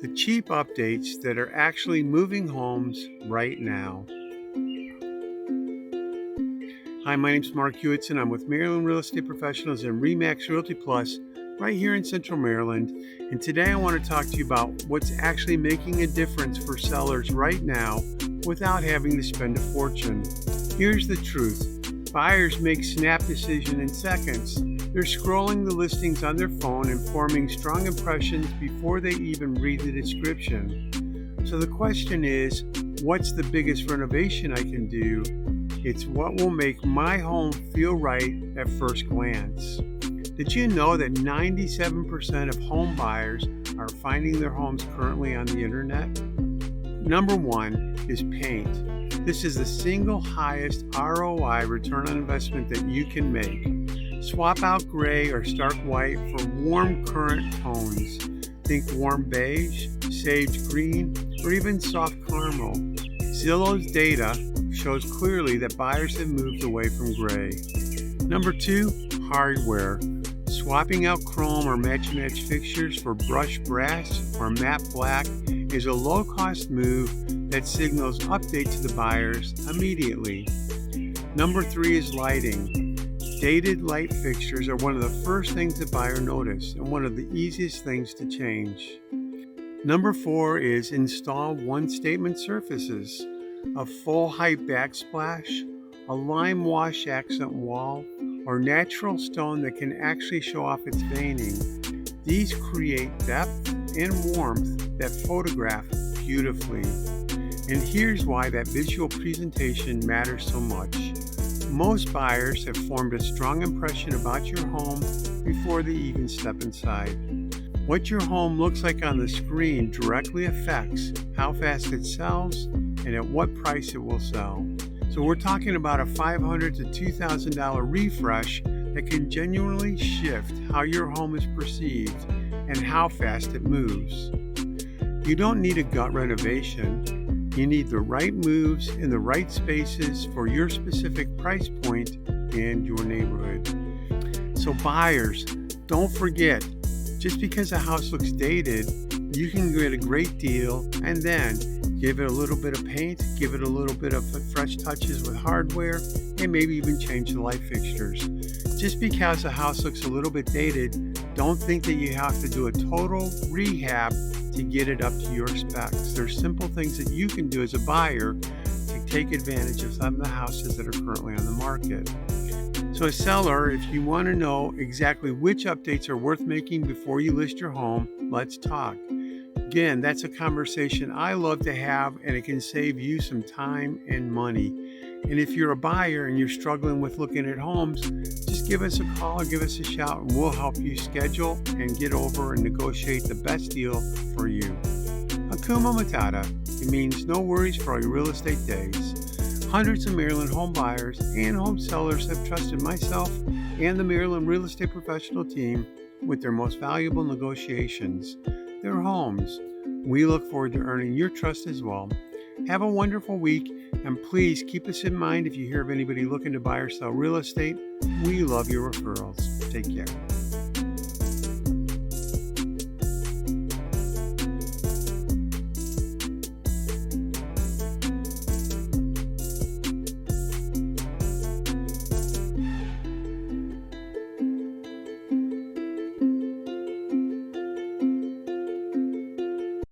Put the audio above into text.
the cheap updates that are actually moving homes right now. Hi, my name is Mark Hewitson. I'm with Maryland Real Estate Professionals and RE/MAX Realty Plus right here in Central Maryland. And today I want to talk to you about what's actually making a difference for sellers right now without having to spend a fortune. Here's the truth. Buyers make snap decisions in seconds. They're scrolling the listings on their phone and forming strong impressions before they even read the description. So the question is, what's the biggest renovation I can do? It's what will make my home feel right at first glance. Did you know that 97% of home buyers are finding their homes currently on the internet? Number one is paint. This is the single highest ROI, return on investment, that you can make. Swap out gray or stark white for warm current tones. Think warm beige, sage green, or even soft caramel. Zillow's data shows clearly that buyers have moved away from gray. Number two, hardware. Swapping out chrome or match-match fixtures for brushed brass or matte black is a low-cost move that signals update to the buyers immediately. Number three is lighting. Dated light fixtures are one of the first things the buyer notice and one of the easiest things to change. Number four is install one-statement surfaces. A full-height backsplash, a lime wash accent wall, or natural stone that can actually show off its veining. These create depth and warmth that photograph beautifully. And here's why that visual presentation matters so much. Most buyers have formed a strong impression about your home before they even step inside. What your home looks like on the screen directly affects how fast it sells and at what price it will sell. So we're talking about a $500 to $2,000 refresh that can genuinely shift how your home is perceived and how fast it moves. You don't need a gut renovation. You need the right moves in the right spaces for your specific price point and your neighborhood. So buyers, don't forget, just because a house looks dated, you can get a great deal and then give it a little bit of paint, give it a little bit of fresh touches with hardware, and maybe even change the light fixtures. Just because a house looks a little bit dated, don't think that you have to do a total rehab to get it up to your specs. There's simple things that you can do as a buyer to take advantage of some of the houses that are currently on the market. So a seller, if you want to know exactly which updates are worth making before you list your home, let's talk. Again, that's a conversation I love to have, and it can save you some time and money. And if you're a buyer and you're struggling with looking at homes, just give us a call or give us a shout and we'll help you schedule and get over and negotiate the best deal for you. Hakuna Matata. It means no worries for all your real estate days. Hundreds of Maryland home buyers and home sellers have trusted myself and the Maryland Real Estate Professional team with their most valuable negotiations, their homes. We look forward to earning your trust as well. Have a wonderful week, and please keep us in mind if you hear of anybody looking to buy or sell real estate. We love your referrals. Take care.